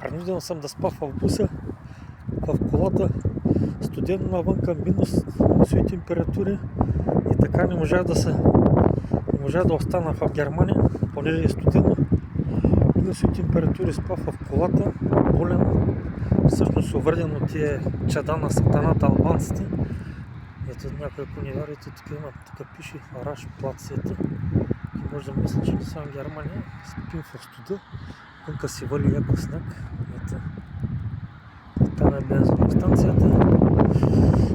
Принуден съм да спа в буса, в колата, студено навънка, минусови температури и така не можах да остана в Германия, понеже е студено. Минусови температури, спа в колата, болен, всъщност увреден от тия чада на сатаната албанците. Ето някой, ако не вярвате, тук пише Раш плац, ето. И може да мисля, че не съм в Германия, спим в студа, вънка си вали яко сняг. Ето. Там е бензиностанцията.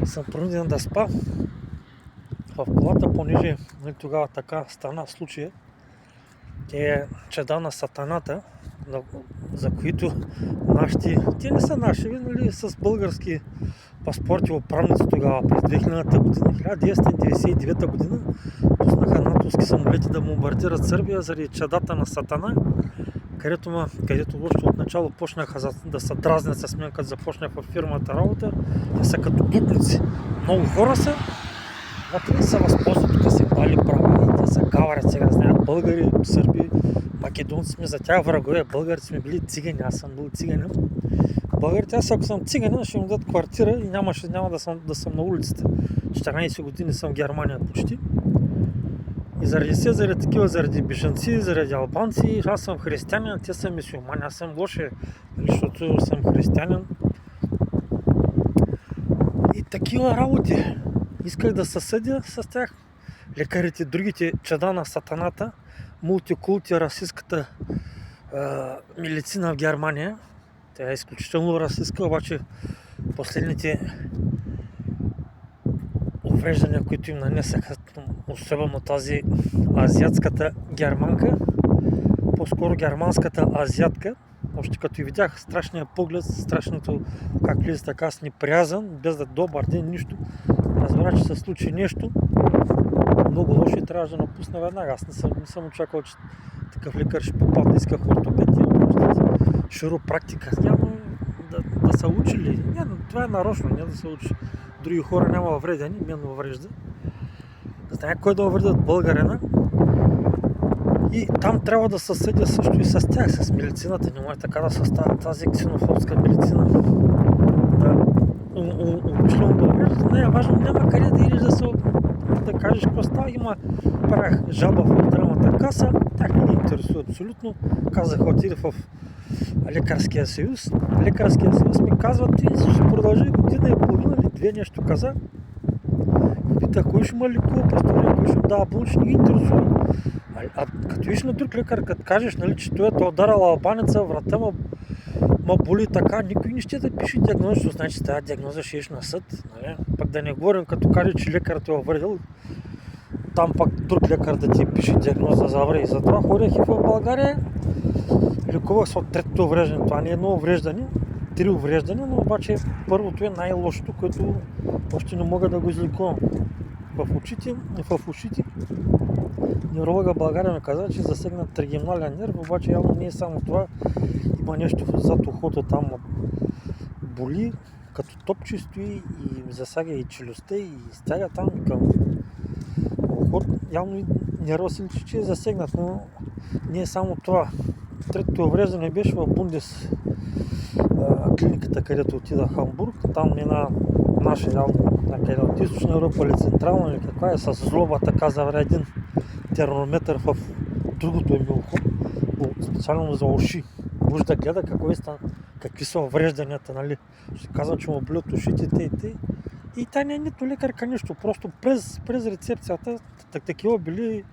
Съм принуден да спа в колата, понеже тогава така стана случая. Те чада на сатаната, за които те не са наши, нали, с български паспорти управници тогава през 2000-та година, 1999 година, пуснаха натовски самолети да бомбардират Сърбия заради чадата на сатана, където още от начало почнаха да се дразнят с мен, като започнах във фирмата работа. Те са като бутници. Много хора са, вътре се възползват, тук се дали права и те са гаварят сега, знаят българи, сърби, македонци сме за тях врагове, българите сме били цигани, аз съм бил циганин. Българите, ако съм циганин, ще ми дадат квартира и няма да съм на улицата. 14 години съм в Германия почти. И заради бежанци, заради албанци, аз съм християнин, те са мюсюлмани, аз съм лоши, защото съм християнин. И такива работи. Исках да се съдя с тях. Лекарите, другите чада на сатаната, мултикулти, расистската медицина в Германия. Тя е изключително расистска, обаче последните увреждания, които им нанесаха, особено тази азиатската германка, по-скоро германската азиатка, още като и видях страшния поглед, страшното как влиза така с неприязан, без да добър ден, нищо, разбра, че се случи нещо много лошо и трябваше да напусна веднага. Аз не съм очаквал, че такъв лекар ще попадне, исках ортопедия, широпрактика. Няма да са учили. Това е нарочно, не да се учи. Други хора няма увредени, мен уврежда. Знае кой да увредят българина. И там трябва да се съдя също и с тях, с медицината. Не може така да се става тази ксенофобска медицина. Умишлено да увреждат. Не е важно, няма къде да идеш да кажеш какво става. Има прах жалба в здравната каса. Тях не ги интересува абсолютно. Казах, отиде в Лекарския съюз. Лекарския съюз ми казва, ти ще продължи година и половина или две, нещо каза. Питах, кой ще ме лекува, представлява, кой ще му дава помощ, не ги интересува. А като видиш на друг лекар, като кажеш, нали, че той е ударал албанеца, врата ма боли така, никой не ще да пише диагноза, защото значи тази диагноза ще еш на съд. Нали? Пък да не говорим, като каже, че лекарът е увредил, там пък друг лекар да ти пише диагноза за вреди. Затова ходях и в България, лекувах се от третото увреждане. Това не е едно увреждане, 3 увреждания, но обаче първото е най-лошото, което още не мога да го излекувам. В ушите невролога в България ми каза, че засегнат тригемнален нерв, обаче явно не е само това. Има нещо зад ухото там боли, като топче стои и засяга и челюстта и стяга там към ухото. Явно и нервът че е засегнат, но не е само това. Третото увреждане беше в Бундес клиниката, където отида в Хамбург. Там една наша явно, някъде от източна Европа или централна или каква е, с злоба така завря един термометър в другото ми ухо, специално за уши. Може да гледа какви са уврежданията, нали. Ще казвам, че му болят ушите и тя не е нито лекарка, нищо. Просто през рецепцията такива били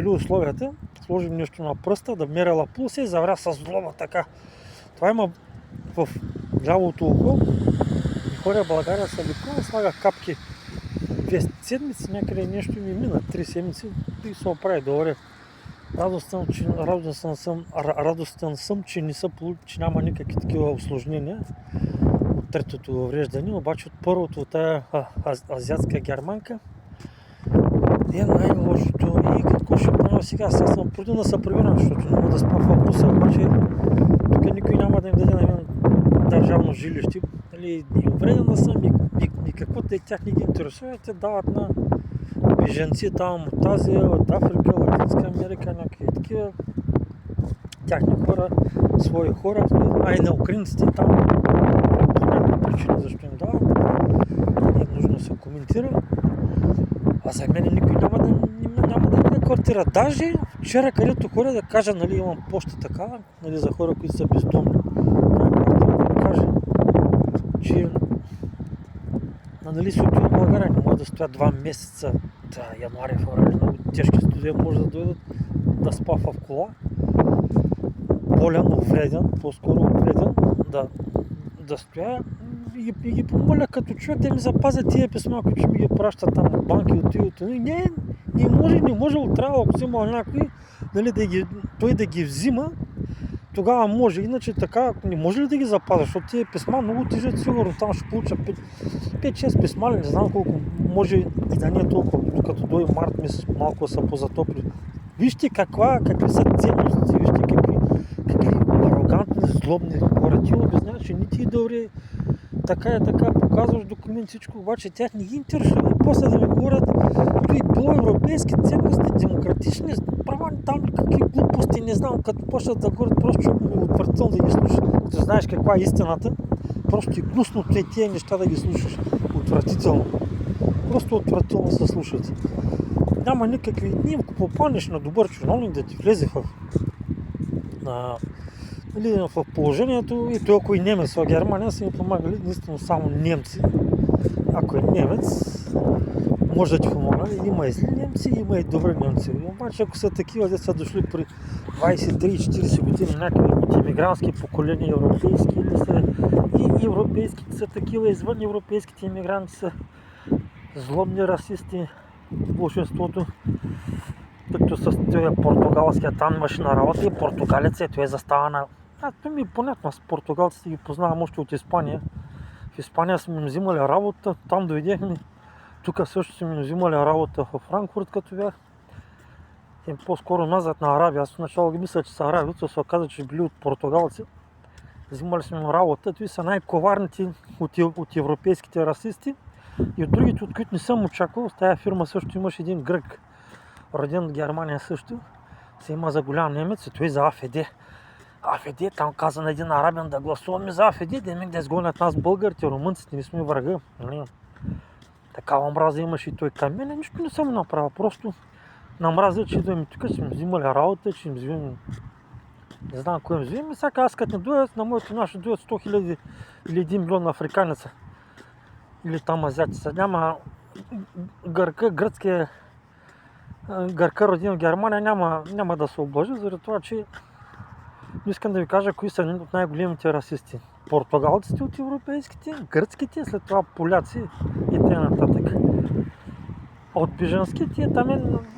условията. Сложим нещо на пръста, да меряла пулса и завря с злоба така. Това има в лявото ухо. Ходя в България се лекува, слагах капки 2 седмици, някъде нещо ми мина, 3 седмици и се оправи добре. Радостен съм, че няма никакви такива усложнения от третото увреждане, обаче от първото, от тая азиатска германка е най-лошото. И какво ще правя сега? Аз съм против да се проверям, защото не мога да спа в буса, обаче тук никой няма да им даде на мен държавно жилище. Нали, увреден да съм и каквото и тях не ги интересува, те дават на беженци там от Азия, от Африка, Латинска Америка, някакви такива. тяхни хора, свои хора, а и на украинците там по някакви причини защо им дават. Не е нужно да се коментира. А за мен никой няма да ме квартира. Даже вчера, където ходя да кажа, нали, имам поща такава, нали, за хора, които са бездомни. Да кажа, че нали, си отивам в България, не може да стоя 2 месеца, януари, февруари, много тежки студия, може да дойдат да спа в кола. Болен, увреден, по-скоро увреден, да стоя и ги помоля като човек да ми запазят тия писма, които ми ги пращат там от банки, от тиото. Не може, трябва, ако взима някой, нали, той да ги взима, тогава може, иначе така, не може ли да ги запазя, защото тия писма много тежат, сигурно там ще получа 5-6 писма, не знам колко, може и да не е толкова, докато дойде март месец, малко са позатопли. Вижте какви са ценности, вижте какви арогантни, злобни хора. Ти обясняват, че не ти е добре, така показваш документ, всичко, обаче тях не ги интересува. И после да ми говорят, той било европейски ценности, демократични права, там какви глупости, не знам, като почнат да говорят, просто човек ми е отвратително да ги слушаш. Като знаеш каква е истината, просто е гнусно тия неща да ги слушаш. Отвратително. Просто отвратително се слушат. Няма никакви дни, ако попаднеш на добър чиновник да ти влезе в положението, и той ако и немец в Германия са ми помагали единствено само немци. Ако е немец, може да ти помага. Има и зли немци, има и добри немци. Обаче ако са такива, де са дошли при 23-40 години някакви от имигрантски поколения европейски, или са и европейските са такива, извън европейските имигранти са злобни расисти, большинството. Като с този португалския, там имаше на работа и португалец, той застава на... Това ми е понятно, с португалците ги познавам още от Испания. В Испания сме им взимали работа, там дойдехме. Тук също сме им взимали работа в Франкфурт, като бях. Тем по-скоро назад на Арабия. Аз в начало ги мисля, че са араби, то се оказа, че били от португалци. Взимали сме им работа. Това са най-коварните от европейските расисти. И от другите, от които не съм очаквал, в тази фирма също имаше един грък, роден в Германия също. Се има за голям немец и той за АФД. АФД, там каза на един арабин да гласуваме за АФД, да изгонят нас българите, румънците, не сме врага. Такава омраза имаше и той към мен, нищо не съм направил, просто намразя, че идваме тук, че им взимали работа, че им взимаме, не знам кой им взимаме. Сега аз като не дойдат, на моето наше дойдат 100 000 или 1 милион африканеца. Или там азиатица. Няма гръцкия гърка роден в Германия няма да се облъжи, заради това, че искам да ви кажа кои са от най-големите расисти. Португалците от европейските, гръцките, след това поляци и т.н. От бежанските там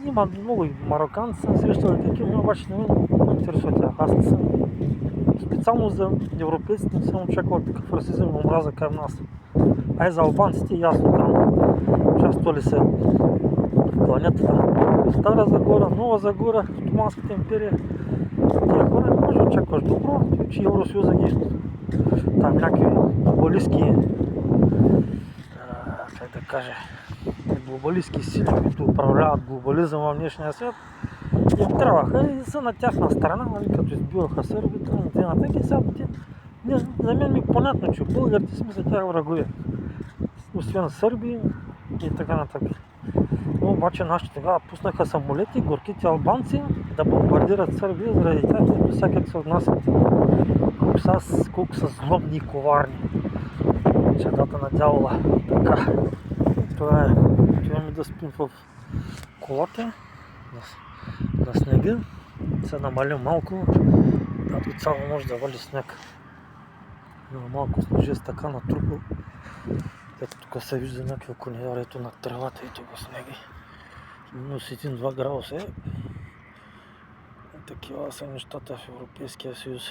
има много и мароканци, съм срещал и такива, но обаче не ме интересува тях. Аз не съм специално за европейците не съм очаквал такъв расизъм и омраза към нас. А и за албанците ясно там участвали се планетата на Стара Загора, Нова Загора, Отоманската империя. Тия хора не може да очакваш добро, че Евросъюза ги там някакви глобалистки, глобалистки сили, които управляват глобализъм в днешния свят, им трябваха и са на тяхна страна, като избиваха сърбите, и сега за мен ми е понятно, че българите си мислят тях врагове. Освен сърби и така нататък. Но обаче нашите тогава пуснаха самолети, горките албанци да бомбардират Сърбия заради тях, и всякак се отнасят колко са злобни и коварни. Чадата на дявола. Така. Това е. Отиваме да спим в колата на снега. Се намалим малко. Тато цяло може да вали сняг. Има малко снежи така натрупал. Ето тук се вижда някакво конеярието на тревата и тук снеги. Минус 1-2 градуса е. Такива са нещата в Европейския съюз.